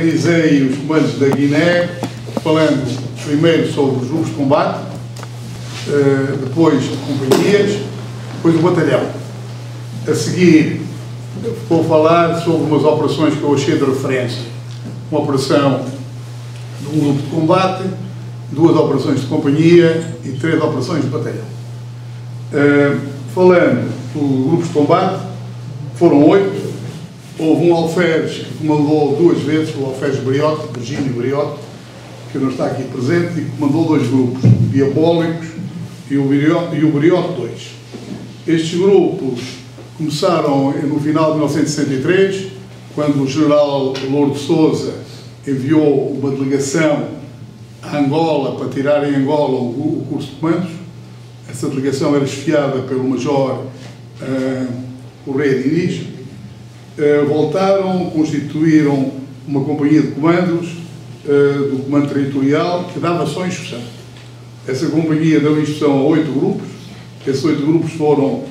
analisei os comandos da Guiné, falando primeiro sobre os grupos de combate, depois companhias, depois o batalhão. A seguir, vou falar sobre umas operações que eu achei de referência. Uma operação de um grupo de combate, 2 operações de companhia e 3 operações de batalhão. Falando dos grupos de combate, foram 8. Houve um alferes que comandou 2 vezes, o alferes Briote, Virgínio Briote, que não está aqui presente, e que comandou 2 grupos, o Diabólicos e o Briote 2. Estes grupos começaram no final de 1963, quando o general Louro de Sousa enviou uma delegação a Angola para tirar em Angola o curso de comandos. Essa delegação era chefiada pelo major Correia Diniz. Voltaram, constituíram uma companhia de comandos do comando territorial que dava só instrução. Essa companhia deu instrução a 8 grupos. Esses 8 grupos foram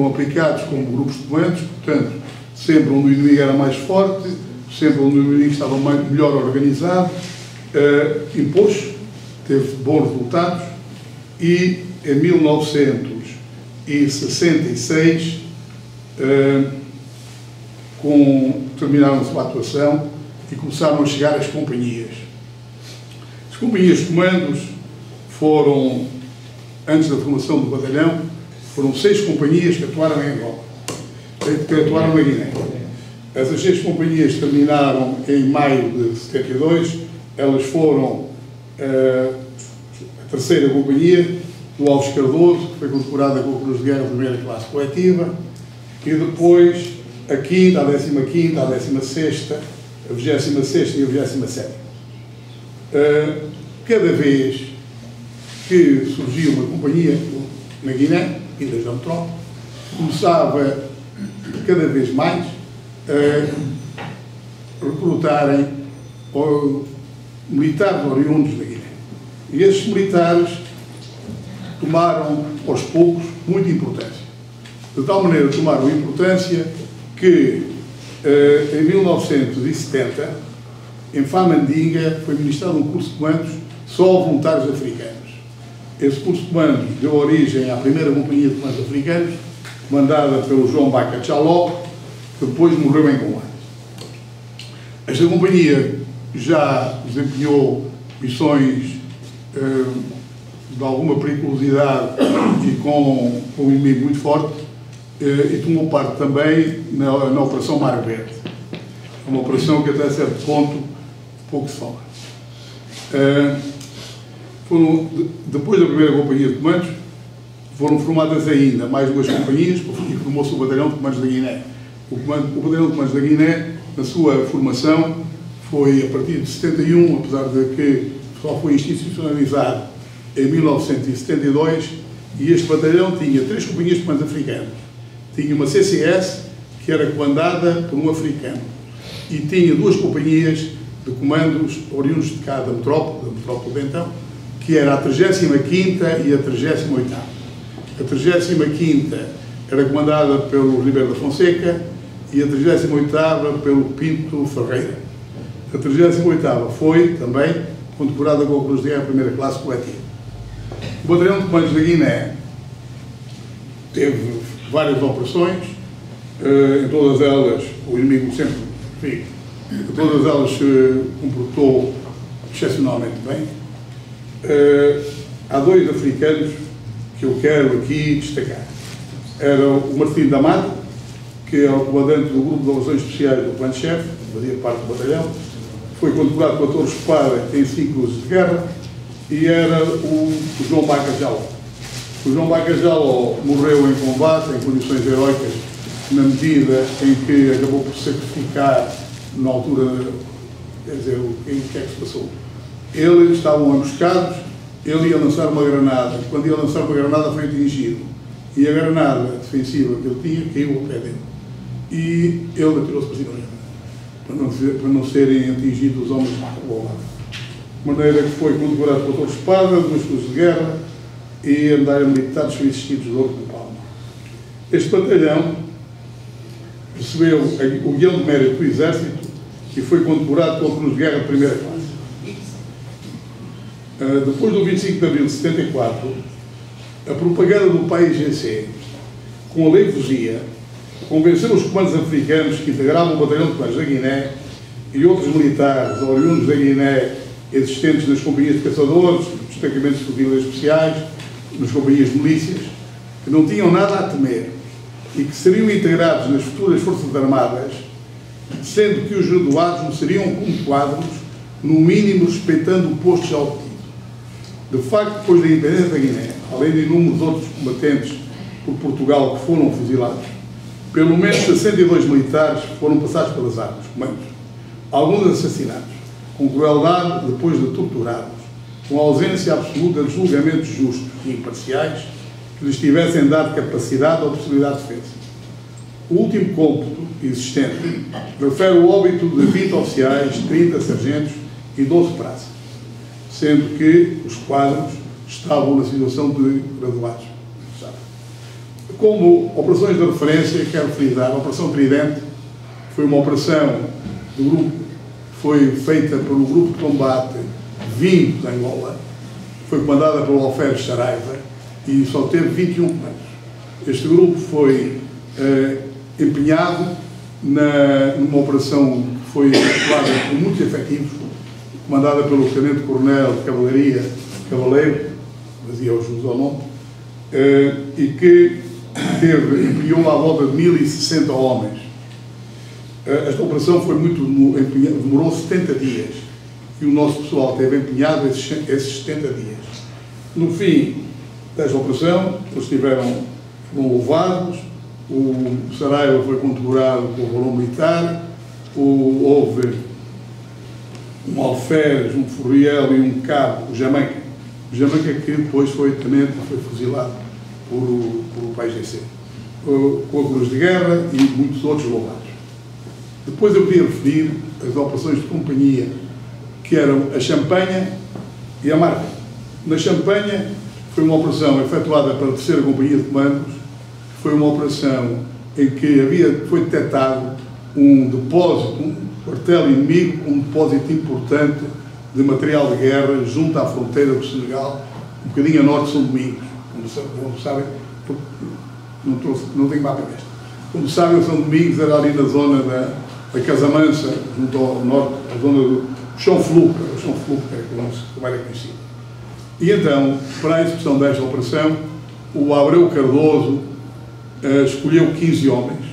aplicados como grupos de comandos, portanto, sempre onde o inimigo era mais forte, sempre onde o inimigo estava melhor organizado, impôs, teve bons resultados, e em 1966 terminaram a sua atuação e começaram a chegar as companhias. As companhias de comandos foram, antes da formação do batalhão, foram 6 companhias que atuaram em Angola, que atuaram na Guiné. Essas 6 companhias terminaram em maio de 72, elas foram a 3ª companhia do Alves Cardoso, que foi condecorada com a Cruz de Guerra de primeira classe coletiva, e depois a 5ª, a 15ª, a 16ª, a 26ª e a 27ª. Cada vez que surgia uma companhia na Guiné, e da metrópole, começava cada vez mais a recrutarem militares oriundos da Guiné. E esses militares tomaram, aos poucos, muita importância. De tal maneira tomaram importância que, em 1970, em Famandinga, foi ministrado um curso de comandos só a voluntários africanos. Esse curso de comandos deu origem à primeira companhia de comandos africanos, comandada pelo João Baca Tchaló, que depois morreu em combate. Esta companhia já desempenhou missões de alguma periculosidade e com um inimigo muito forte, e tomou parte também na Operação Mar Verde. Uma operação que até certo ponto pouco se fala. Depois da primeira companhia de comandos, foram formadas ainda mais 2 companhias e formou-se o Batalhão de Comandos da Guiné. O Batalhão de Comandos da Guiné, na sua formação, foi a partir de 71, apesar de que só foi institucionalizado em 1972, e este batalhão tinha 3 companhias de comandos africanos. Tinha uma CCS, que era comandada por um africano, e tinha 2 companhias de comandos oriundos de cá da metrópole de então, que era a 35ª e a 38ª. A 35ª era comandada pelo Ribeiro da Fonseca e a 38ª pelo Pinto Ferreira. A 38ª foi também condecorada com a Cruz de Guerra primeira classe coletiva. O Batalhão de Comandos da Guiné teve várias operações, em todas elas o inimigo sempre, enfim, em todas elas se comportou excepcionalmente bem. Há 2 africanos que eu quero aqui destacar. Era o Martim Damado, que é o comandante do Grupo de Operações Especiais do Plano-Chefe, fazia parte do batalhão, foi condecorado com a Torre Espada, que tem 5 cruzes de guerra, e era o João Baca Jaló. O João Baca Jaló morreu em combate, em condições heroicas, na medida em que acabou por sacrificar, na altura, quer dizer, o que é que se passou? Eles estavam emboscados, ele ia lançar uma granada. Quando ia lançar uma granada foi atingido. E a granada defensiva que ele tinha caiu ao pé dele. E ele atirou-se para cima da granada, para não serem atingidos os homens do lado. De maneira que foi condecorado com a Torre Espada, 2 cruzes de guerra e a medalha militar dos Serviços de Ouro de Palma. Este batalhão recebeu o guião de mérito do Exército e foi condecorado pela Cruz de Guerra de primeira classe. Depois do 25 de abril de 74, a propaganda do PAIGC, com alevosía, convenceu os comandos africanos que integravam o batalhão de comandos da Guiné e outros militares oriundos da Guiné existentes nas companhias de caçadores, destacamentos de flotilas especiais, nas companhias de milícias, que não tinham nada a temer e que seriam integrados nas futuras Forças Armadas, sendo que os graduados seriam como quadros, no mínimo respeitando o posto já obtido. De facto, depois da independência da Guiné, além de inúmeros outros combatentes por Portugal que foram fuzilados, pelo menos 62 militares foram passados pelas armas, comandos, alguns assassinados, com crueldade depois de torturados, com ausência absoluta de julgamentos justos e imparciais que lhes tivessem dado capacidade ou possibilidade de defesa. O último cômputo existente refere o óbito de 20 oficiais, 30 sargentos e 12 praças, sendo que os quadros estavam na situação de graduados. Como operações de referência, quero frisar, a Operação Tridente foi uma operação do grupo, foi feita pelo Grupo de Combate vindo de Angola, foi comandada pelo Alferes Saraiva e só teve 21 comandos. Este grupo foi empenhado numa operação que foi efetuada com muitos efetivos, comandada pelo Tenente-Coronel de Cavalaria Cavaleiro, fazia o jus ao nome, e que empenhou à volta de 1.060 homens. Esta operação foi demorou 70 dias e o nosso pessoal teve empenhado esses 70 dias. No fim desta operação, eles foram louvados, o Saraiva foi condecorado com o valor militar, houve um alferes, um furriel e um cabo, o Jamaica. O Jamaica que depois foi tenente e foi fuzilado por o PAIGC, com a Cruz de Guerra e muitos outros louvados. Depois eu queria referir as operações de companhia, que eram a Champanha e a Marca. Na Champanha foi uma operação efetuada pela terceira Companhia de Comandos, foi uma operação em que foi detectado um depósito, um quartel inimigo, um depósito importante de material de guerra junto à fronteira do Senegal, um bocadinho a norte de São Domingos. Como sabem, não tenho mapa deste. Como sabem, São Domingos era ali na zona da Casamansa, junto ao norte, a zona do Chão Fluca, como era conhecido. E então, para a execução desta operação, o Abreu Cardoso escolheu 15 homens.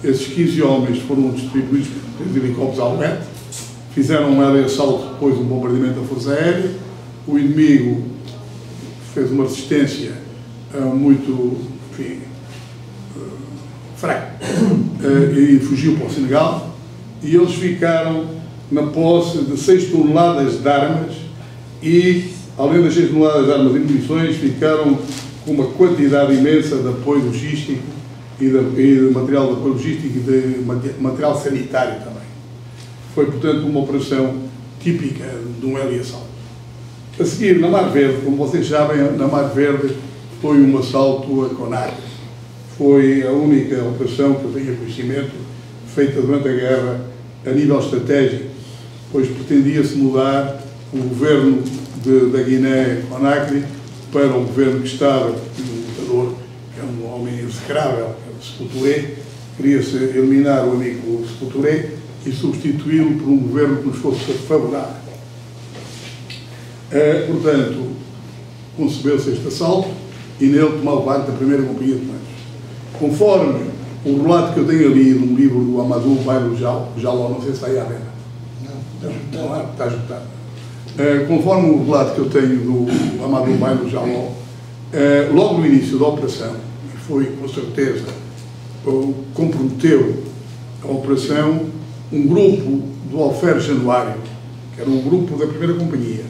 Esses 15 homens foram distribuídos pelos helicópteros Albete, fizeram um assalto, depois um bombardeamento da Força Aérea, o inimigo fez uma resistência muito, enfim, fraca e fugiu para o Senegal, e eles ficaram na posse de 6 toneladas de armas e, além das 6 toneladas de armas e munições, ficaram com uma quantidade imensa de apoio logístico e de material de apoio logístico e de material sanitário também. Foi, portanto, uma operação típica de um assalto. A seguir, na Mar Verde, como vocês sabem, na Mar Verde foi um assalto a Conakry. Foi a única operação que eu tenho conhecimento feita durante a guerra a nível estratégico, pois pretendia-se mudar o governo da Guiné-Conakry para um governo que estava, um ditador, que é um homem execrável, que é o Sékou Touré, queria-se eliminar o amigo Sékou Touré e substituí-lo por um governo que nos fosse favorável. Portanto, concebeu-se este assalto e nele tomava parte da primeira Companhia de Comandos. Conforme o relato que eu tenho ali num livro do Amadou Bailo Jaló, não sei se está aí à venda. Não, está esgotado. Conforme o relato que eu tenho do Amadou Bailo Jaló, logo no início da operação, e foi com certeza, comprometeu a operação, um grupo do Alferes Januário, que era um grupo da primeira companhia,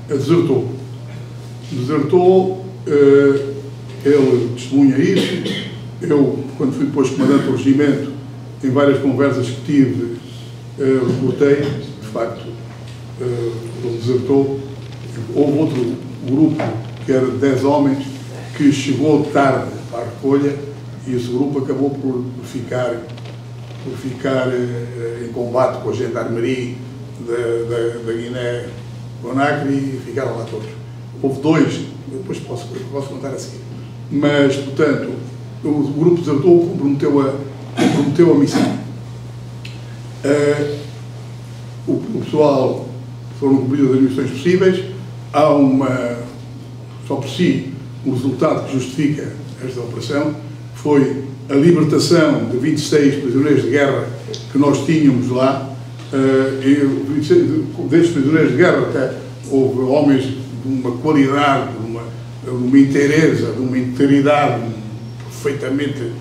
desertou. Ele testemunha isso. Eu, quando fui depois comandante do regimento, em várias conversas que tive, reportei, de facto, ele desertou. Houve outro grupo, que era de 10 homens, que chegou tarde para a recolha, e esse grupo acabou por ficar por ficar em combate com a gendarmerie da Guiné-Conakry e ficaram lá todos. Houve 2, depois posso contar a seguir. Mas, portanto, o grupo desertou, comprometeu a missão. O pessoal, foram cumpridas as missões possíveis, há só por si, um resultado que justifica esta operação, foi a libertação de 26 prisioneiros de guerra que nós tínhamos lá. Destes prisioneiros de guerra até houve homens de uma qualidade, de uma inteireza, de uma integridade perfeitamente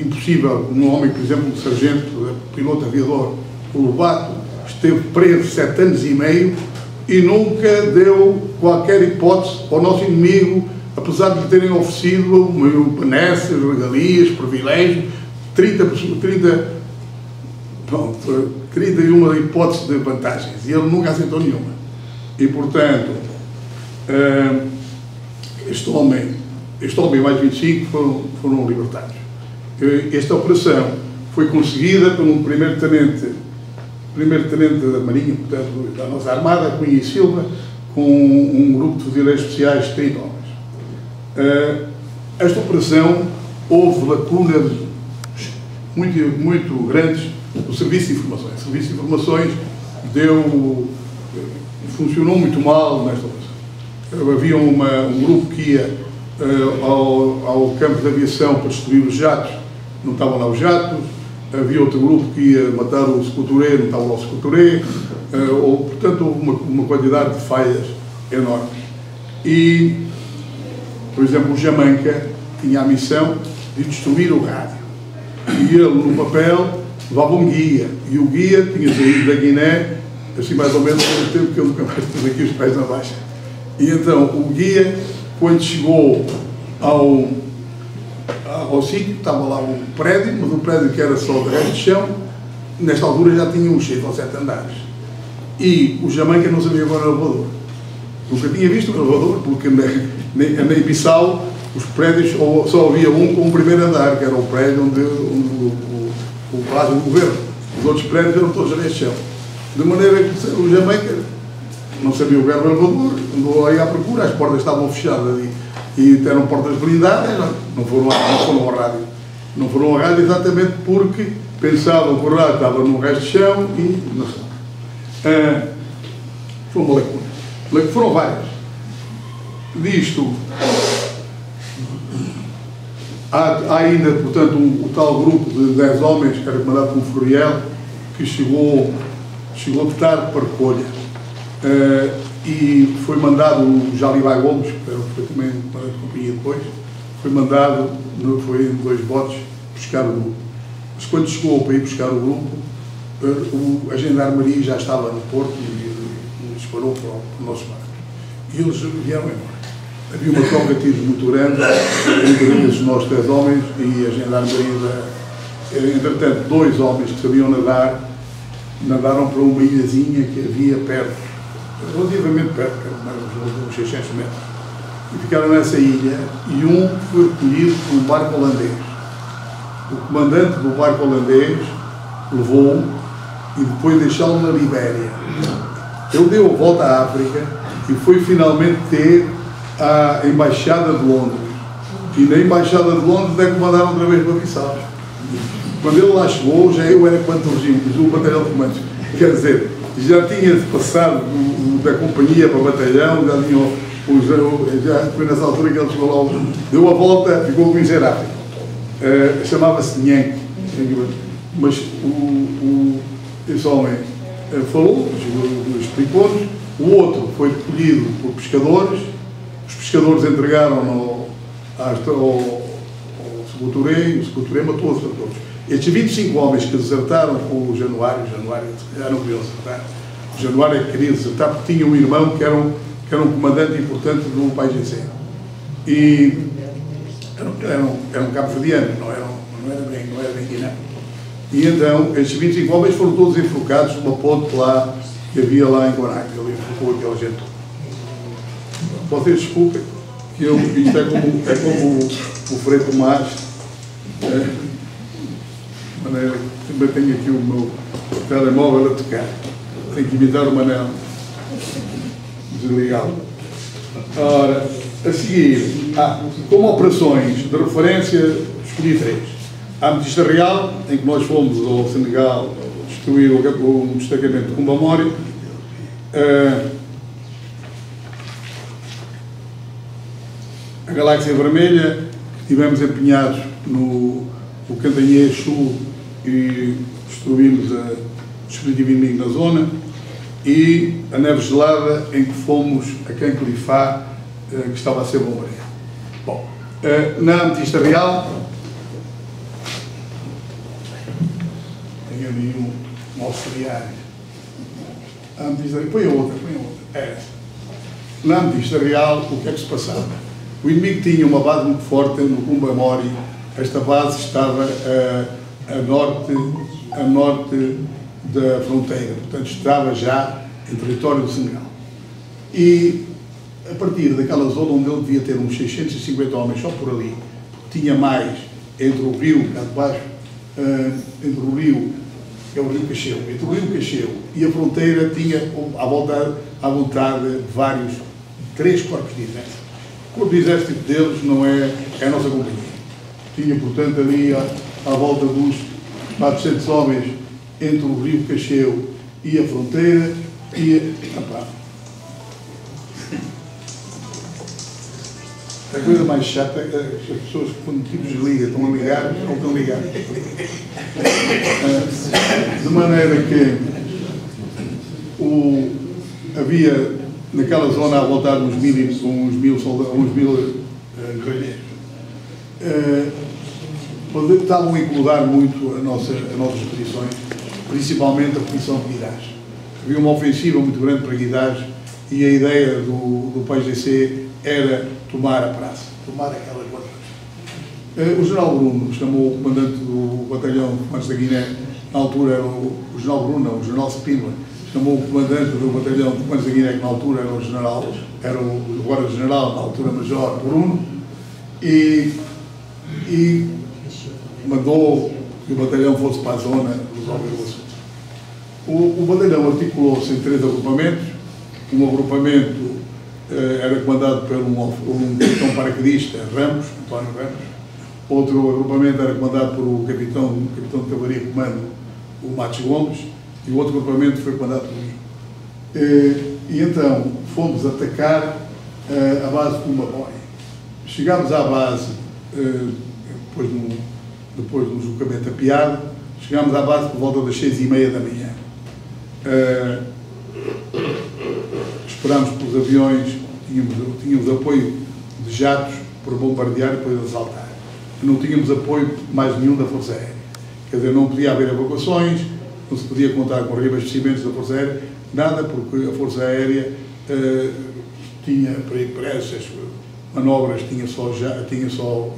impossível. Um homem, por exemplo, um sargento, piloto aviador, o Lobato, esteve preso 7 anos e meio e nunca deu qualquer hipótese ao nosso inimigo, apesar de lhe terem oferecido benesses, regalias, privilégios, 31 hipóteses de vantagens, e ele nunca aceitou nenhuma. E, portanto, este homem e mais 25 foram libertados. Esta operação foi conseguida por um primeiro-tenente da Marinha, portanto, da nossa Armada, Cunha e Silva, com um grupo de fuzileiros especiais de 30 homens. Esta operação houve lacunas muito grandes do Serviço de Informações. O Serviço de Informações funcionou muito mal nesta operação. Havia um grupo que ia ao campo de aviação para destruir os jatos, não estavam lá os jatos. Havia outro grupo que ia matar o Secuturé, não estava lá o Secuturé. Portanto, houve uma quantidade de falhas enormes. E, por exemplo, o Jamanca tinha a missão de destruir o rádio. E ele, no papel, levava um guia. E o guia tinha saído da Guiné, assim mais ou menos ao mesmo tempo que ele nunca mais teve aqui os pés na baixa. E então, o guia, quando chegou ao sítio, estava lá um prédio, mas um prédio que era só de resto de chão, nesta altura já tinha uns 6 ou 7 andares. E o Jamanca não sabia qual era o elevador. Nunca tinha visto um elevador, porque na Bissau os prédios só havia um com o primeiro andar, que era o prédio onde o Palácio do Governo. Os outros prédios eram todos a resto de chão. De maneira que o Jamanca não sabia o que era o elevador, andou aí à procura, as portas estavam fechadas e eram portas blindadas, não foram ao rádio. Não foram ao rádio exatamente porque pensavam que o rádio estava no resto de chão e não sei. Foi uma lacuna. Foram várias. Disto, há ainda, portanto, o tal grupo de 10 homens, que era comandado por Floriel, que chegou de tarde para recolha. E foi mandado o Jalibá Gomes, que foi também comandante de companhia depois, foi em 2 botes buscar o grupo. Mas quando chegou para ir buscar o grupo, a gendarmeria já estava no porto e disparou para o nosso barco. E eles vieram embora. Havia uma troca de tiros muito grande entre esses nossos 10 homens e a gendarmeria. Entretanto, 2 homens que sabiam nadar, nadaram para uma ilhazinha que havia perto, relativamente perto, que eram uns 600 metros. E ficaram nessa ilha e um foi recolhido por um barco holandês. O comandante do barco holandês levou-o e depois deixá-lo na Libéria. Ele deu a volta à África e foi finalmente ter a Embaixada de Londres. E na Embaixada de Londres é que mandaram outra vez para Bissau. Quando ele lá chegou, já eu era quanto regime, o batalhão de comandos. Quer dizer, já tinha passado da companhia para o batalhão, já foi nessa altura que ele chegou lá, deu a volta, ficou com miserável. Chamava-se Nhanque. Mas esse homem falou, explicou-nos. O outro foi recolhido por pescadores. Os pescadores entregaram ao Secuturé, e o Secuturé matou-os a todos. Estes 25 homens que desertaram com o Januário já não queriam desertar. O Januário é que queria desertar porque tinha um irmão que era um comandante importante do PAIGC. E era um cabo-verdiano, não era bem Guiné. E então, estes 25 homens foram todos enforcados numa ponte lá, que havia lá em Conakry. Ele enforcou aquela gente toda. Vocês desculpem, que isto é como o Frei Tomás, de maneira que também tenho aqui o meu telemóvel a tocar. Tenho que imitar o Manel. Desligá-lo. Ora, a seguir, como operações de referência, escolhi 3. A Ametista Real, em que nós fomos ao Senegal destruir o destacamento de Cumbamori. A Galáxia Vermelha, que estivemos empenhados no Cantanhês Sul e destruímos o dispositivo inimigo na zona, e a Neve Gelada, em que fomos a Canclifá, que estava a ser bombardeado. Bom, na Ametista Real, tenho ali um auxiliar. A Ametista, põe a outra. Na Ametista Real, o que é que se passava? O inimigo tinha uma base muito forte no Cumbamori. Esta base estava a norte da fronteira, portanto estava já em território do Senegal. E a partir daquela zona onde ele devia ter uns 650 homens só por ali, tinha mais entre o rio, cá de baixo, entre o rio, que é o rio Cacheu, entre o rio Cacheu e a fronteira tinha à vontade vários, 3 corpos de exército. O corpo de exército deles não é a nossa companhia. Tinha, portanto, ali à volta dos 400 homens entre o rio Cacheu e a fronteira e... A coisa mais chata é que as pessoas, quando tipo desligam, estão a ligar, não estão ligados. De maneira que havia naquela zona à volta de uns mil soldados, uns mil guerrilheiros. Estavam a incomodar muito as nossas posições, principalmente a posição de Guidares. Havia uma ofensiva muito grande para Guidares e a ideia do PAIGC era tomar a praça, tomar aquelas batalhas. O general Bruno chamou o comandante do batalhão de comandos da Guiné, na altura era o general Bruno, não, o general Spindler, chamou o comandante do batalhão de comandos da Guiné, que na altura era o general, era o guarda-general, na altura major Bruno, e mandou que o batalhão fosse para a zona resolver o assunto. O batalhão articulou-se em 3 agrupamentos. Um agrupamento era comandado por um capitão paraquedista, Ramos, António Ramos. Outro agrupamento era comandado por um capitão de cavalaria comando, o Matos Gomes, e o outro agrupamento foi comandado por mim. E então fomos atacar a base de Cumbamori. Chegámos à base, depois do deslocamento apiado, chegámos à base por volta das 6h30 da manhã. Esperámos pelos aviões, tínhamos apoio de jatos para bombardear e depois assaltar. Não tínhamos apoio mais nenhum da Força Aérea. Quer dizer, não podia haver evacuações, não se podia contar com reabastecimentos da Força Aérea, nada, porque a Força Aérea tinha, para essas manobras, tinha só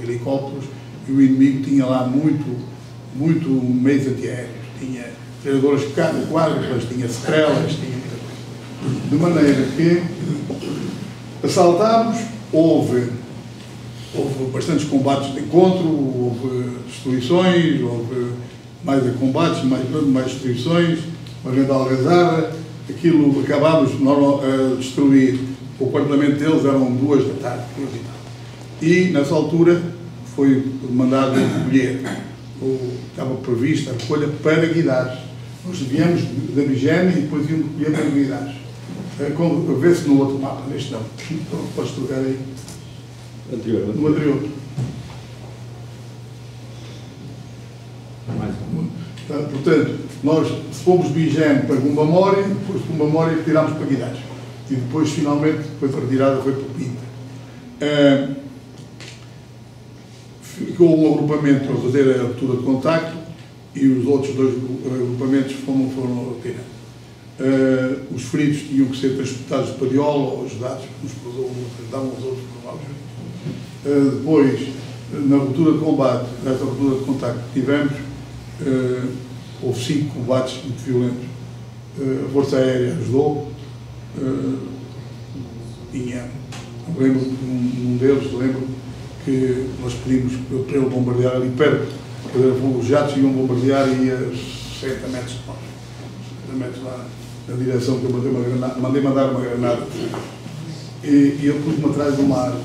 helicópteros, e o inimigo tinha lá muito meios antiaéreos. Tinha treinadores quádruplas, tinha estrelas, tinha muita coisa. De maneira que assaltámos, houve bastantes combates de encontro, houve destruições, houve mais combates, mais destruições, uma grande algazarra. Aquilo acabámos a destruir. O quartelamento deles eram 2 da tarde, e nessa altura foi mandado recolher, estava prevista a recolha para Guidares. Nós viemos da Vigénia e depois íamos recolher para Guidares. Vê-se no outro mapa, neste não. Podes trocar aí? Anterior. No anterior. Portanto, nós fomos de Vigénia para Cumbamori, depois de Cumbamori tirámos para Guidares. E depois, finalmente, foi para retirada, foi para Pinta. Ficou um agrupamento a fazer a ruptura de contacto e os outros 2 agrupamentos foram retirados. Os feridos tinham que ser transportados para Diola ou ajudados uns ajudavam os outros provavelmente. Depois, na ruptura de combate, nessa ruptura de contacto que tivemos, houve 5 combates muito violentos. A Força Aérea ajudou. Lembro num deles, que nós pedimos para ele bombardear ali perto Os jatos iam bombardear e a 60 metros de nós. 60 metros lá na direção que eu mandei mandar uma granada. E eu pus-me atrás de uma árvore.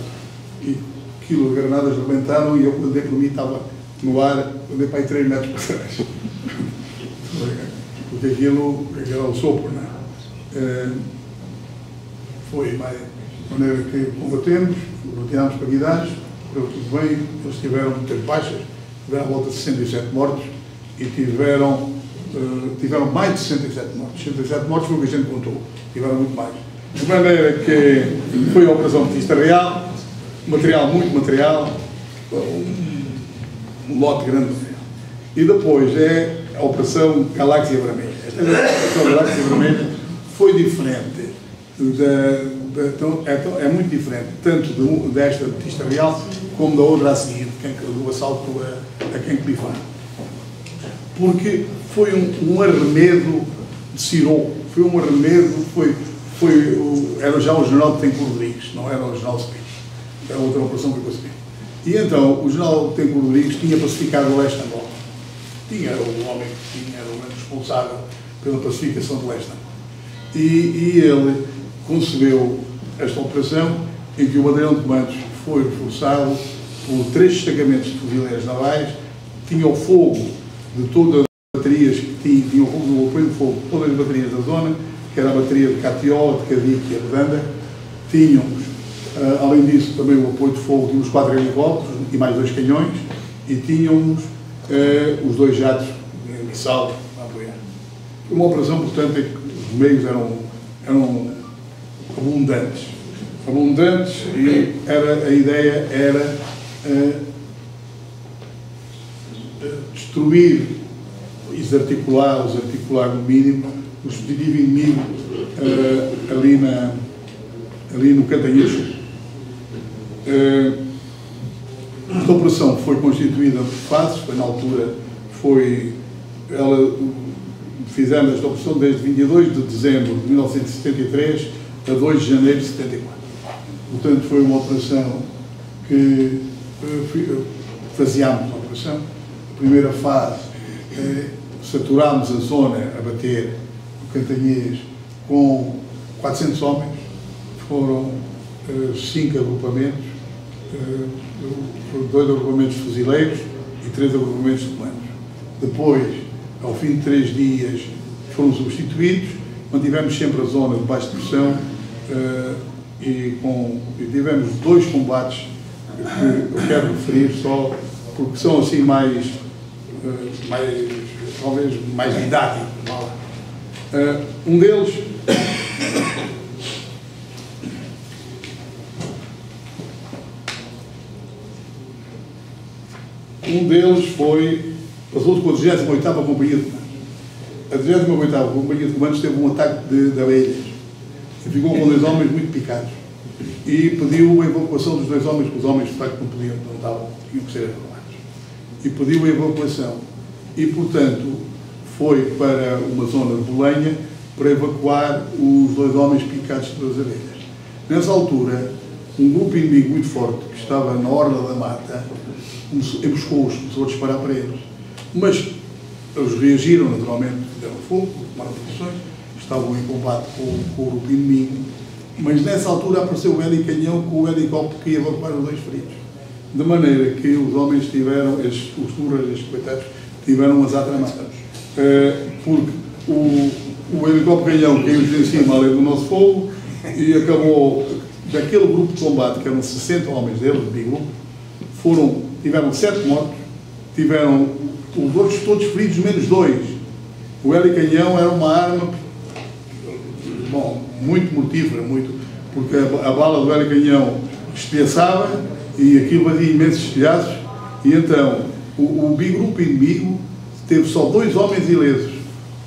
E aquilo, as granadas rebentaram e eu, quando dei por mim, estava no ar, andei para aí 3 metros para trás. Porque aquilo era o sopro, não é? Foi mais maneira que combatemos, retirámos para Guidares, correu tudo bem, eles tiveram muitas baixas, tiveram à volta de 67 mortos e tiveram mais de 67 mortos. 67 mortos foi o que a gente contou, tiveram muito mais. De maneira que foi a Operação Batista Real, muito material, um lote grande de material. E depois é a Operação Galáxia Vermelha. Esta Operação Galáxia Vermelha foi diferente. É muito diferente, tanto desta Batista Real como da outra a seguir, do assalto a Quenquelifar. Porque foi um arremedo de Cirou, foi um arremedo, era já o general Tencourt Rodrigues, não era o general Cepeda, era outra operação que eu consegui. E então o general Tencourt Rodrigues tinha pacificado o leste de Angola, era o homem que era o responsável pela pacificação do leste de Angola. E ele concebeu esta operação em que o batalhão de comandos foi reforçado por 3 destacamentos de fuzileiros navais, tinha o fogo de todas as baterias que tinham o apoio de fogo de todas as baterias da zona, que era a bateria de Catió, de Cadique e a Redanda. Tínhamos, além disso, também o apoio de fogo de uns 4 helicópteros e mais 2 canhões, e tínhamos os 2 jatos de missal a apoiar. Uma operação, portanto, em que os meios eram abundantes e a ideia era destruir e desarticular no mínimo o dispositivo inimigo ali no Cantanhês. Esta operação foi constituída por fases, na altura fizemos esta operação desde 22 de dezembro de 1973 a 2 de janeiro de 74. Portanto, foi uma operação que faseámos a operação. A primeira fase, saturámos a zona a bater o Cantanhês com 400 homens, foram 5 agrupamentos, 2 agrupamentos de fuzileiros e 3 agrupamentos de comandos. Depois, ao fim de 3 dias, foram substituídos, mantivemos sempre a zona de baixa pressão e tivemos 2 combates que eu quero referir só, porque são assim talvez mais didáticos. Um deles passou-se com a 38ª Companhia de Comandos. A 38ª Companhia de Comandos teve um ataque de abelhas e ficou com 2 homens muito picados e pediu a evacuação dos 2 homens, porque os homens de facto tinham que ser evacuados, e pediu a evacuação e, portanto, foi para uma zona de Bolenha para evacuar os 2 homens picados pelas abelhas. Nessa altura, um grupo inimigo muito forte, que estava na orla da mata, emboscou-os, começou a disparar para eles. Mas eles reagiram naturalmente, deram fogo, tomaram posições, estavam em combate com o grupo inimigo, mas nessa altura apareceu o helicanhão com o helicóptero que ia evacuar os 2 feridos. De maneira que os homens tiveram, os turras, estes coitados, tiveram as atramadas. Porque o helicóptero canhão caiu-lhes em cima além do nosso fogo e acabou, daquele grupo de combate, que eram 60 homens deles, de biglup, tiveram 7 mortos, tiveram os outros todos feridos, menos 2. O helicanhão era uma arma, muito mortífera, porque a bala do helicanhão estilhaçava e aquilo fazia imensos estilhaços, e então o bigrupo inimigo teve só 2 homens ilesos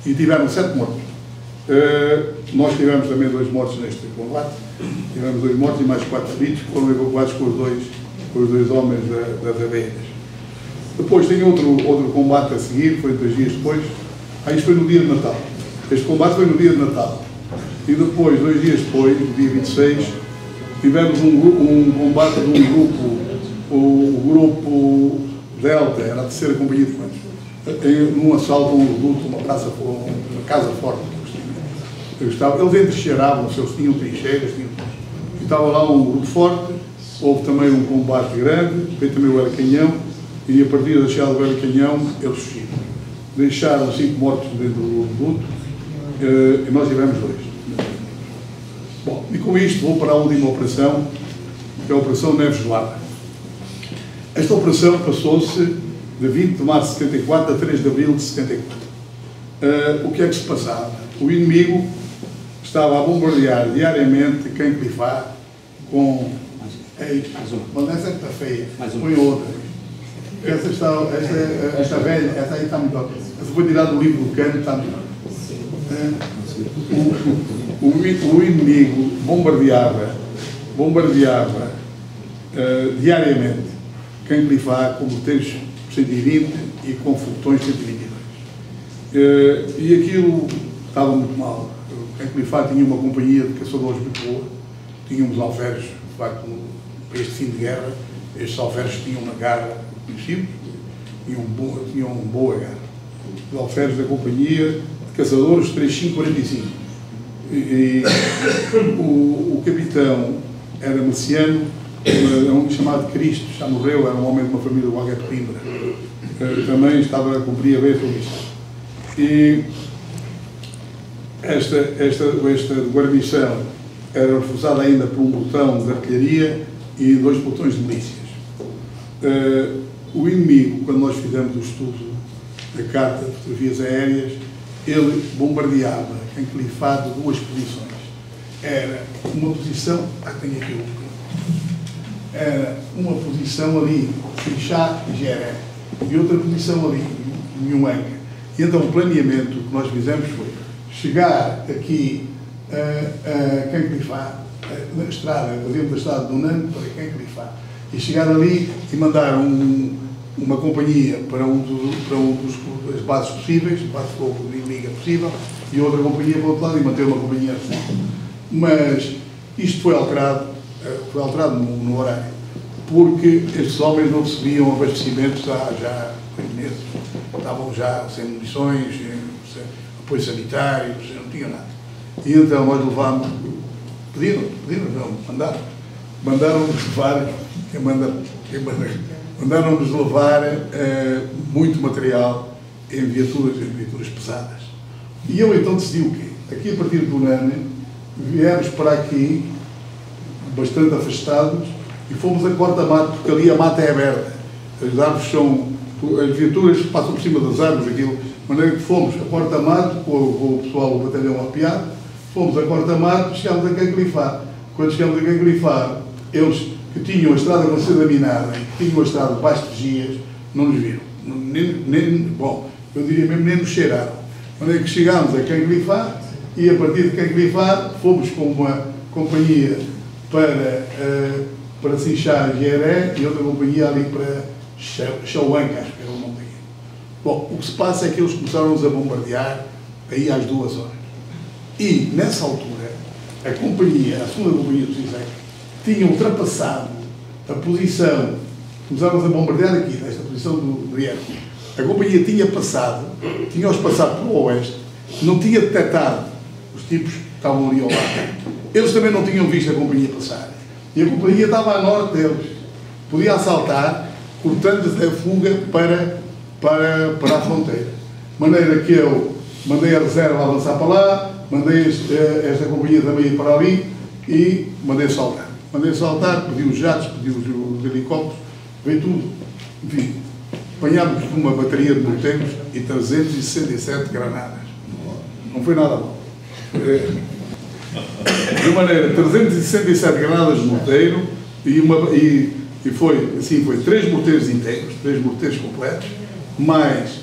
e tiveram 7 mortos. Nós tivemos também 2 mortos neste combate, tivemos 2 mortos e mais 4 feridos, que foram evacuados com os dois homens das abelhas. Depois tem outro combate a seguir, foi 2 dias depois. Isto foi no dia de Natal. Este combate foi no dia de Natal. E depois, 2 dias depois, no dia 26, tivemos um combate de um grupo, o grupo Delta era a terceira companhia de comandos. Num assalto a um reduto, uma casa forte que eles tinham. Eles entrecheiravam-se, eles tinham trincheiras, e estava lá um grupo forte, houve também um combate grande, veio também o Helicanhão, e a partir da chegada do Helicanhão, eles fugiram. Deixaram 5 mortos dentro do reduto, e nós tivemos 2. Bom, e com isto vou para a última operação, que é a Operação Neves Gelada. Esta operação passou-se de 20 de março de 74 a 3 de abril de 74. O que é que se passava? O inimigo estava a bombardear diariamente Canclifá com... Mas essa está feia. Põe outra. Esta velha, essa aí está melhor. Essa foi tirada do livro do Cano, está melhor. O inimigo bombardeava diariamente Canclifá com morteiros 120 e com foguetões 122. E aquilo estava muito mal. Canclifá tinha uma companhia de caçadores muito boa, tinha uns alferes, de facto, para este fim de guerra, estes alferes tinham uma garra conhecida, tinham boa garra. Os alferes da companhia de caçadores 3545. O capitão era marciano, um chamado Cristo, já morreu, era um homem de uma família qualquer de Coimbra. Também estava a cumprir a sua missão. E esta guarnição era reforçada ainda por um pelotão de artilharia e 2 pelotões de milícias. O inimigo, quando nós fizemos o estudo da carta de fotografias aéreas, ele bombardeava Canclifá de 2 posições. Era uma posição, tenho aqui era uma posição ali, Sinchá e Geré, e outra posição ali, em Huanca. E então o planeamento que nós fizemos foi chegar aqui a Canclifá, na estrada, fazíamos da estrada do Nano para Canclifá, e chegar ali e mandar uma companhia para um das bases possíveis, base de fogo inimiga possível, e outra companhia para o outro lado e manter uma companhia assim. Mas isto foi alterado no horário, porque estes homens não recebiam abastecimentos há já 8 meses, estavam já sem munições, sem apoio sanitário, não tinham nada. E então nós levámos, mandaram-nos levar, mandaram-nos levar muito material em viaturas pesadas. E eu então decidi o quê? Aqui a partir do Nane, viemos para aqui, bastante afastados, e fomos a corta-mato, porque ali a mata é aberta. As árvores as viaturas passam por cima das árvores, aquilo, de maneira que fomos a corta-mato, com o pessoal do batalhão apiado, fomos a corta-mato, chegámos a Canclifá. Quando chegamos a Canclifá, eles que tinham a estrada com seda minada e que tinham a estrada debaixo de vigias, não nos viram. Bom, eu diria mesmo, nem nos cheiraram. De maneira que chegámos a Canclifá, e a partir de Canclifá fomos com uma companhia para Sinchá e Geré e outra companhia ali para Chauanca, acho que era o nome daqui. Bom, o que se passa é que eles começaram-nos a bombardear aí às 2 horas. E, nessa altura, a segunda companhia do CISEC, tinha ultrapassado a posição, começaram-nos a bombardear aqui, nesta posição do Riego. A companhia tinha-os passado para o oeste, não tinha detectado os tipos que estavam ali ao lado. Eles também não tinham visto a companhia passar. E a companhia estava a norte deles. Podia assaltar, cortando-lhes a fuga para a fronteira. De maneira que eu mandei a reserva a avançar para lá, mandei esta companhia também ir para ali e mandei saltar. Pedi os jatos, pedi os helicópteros, veio tudo. Enfim, apanhámos uma bateria de morteiros e 367 granadas. Não foi nada mal. De maneira, 367 granadas de morteiro e foi 3 morteiros inteiros, 3 morteiros completos, mais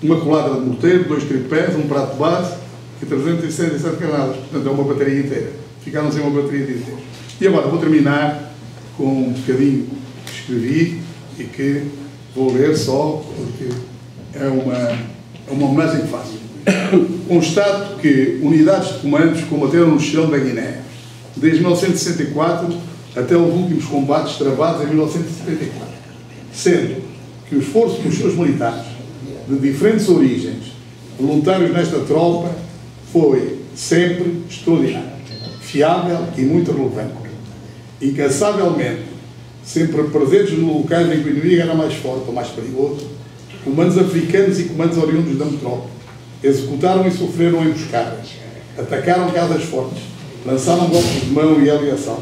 uma colada de morteiro, 2 tripés, um prato de base e 367 granadas. Portanto, é uma bateria inteira. Ficaram sem uma bateria inteira. E agora vou terminar com um bocadinho que escrevi e que vou ler só porque é uma homenagem que faço. Constato que unidades de comandos combateram no chão da Guiné. Desde 1964, até os últimos combates travados em 1974, sendo que o esforço dos seus militares, de diferentes origens, voluntários nesta tropa, foi sempre extraordinário, fiável e muito relevante. Incansavelmente, sempre presentes nos locais em que o inimigo era mais forte ou mais perigoso, comandos africanos e comandos oriundos da metrópole executaram e sofreram emboscadas, atacaram casas fortes, lançaram golpes de mão e aliação,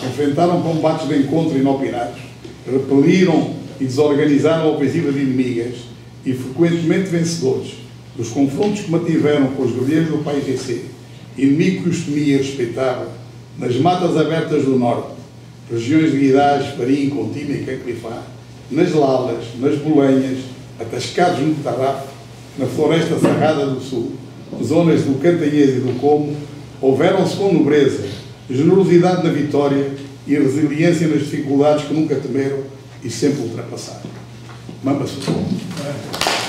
enfrentaram combates de encontro inopinados, repeliram e desorganizaram a ofensiva de inimigas e, frequentemente vencedores, dos confrontos que mantiveram com os guerrilheiros do PAIGC, inimigo que os temia e respeitava, nas matas abertas do norte, regiões de Guidás, Farim, Contima e Canclifá, nas Lalas, nas Bolenhas, atascados no Tarrafo, na Floresta Cerrada do Sul, zonas do Cantanhês e do Como, houveram-se com nobreza, generosidade na vitória e resiliência nas dificuldades que nunca temeram e sempre ultrapassaram. Mamba-se o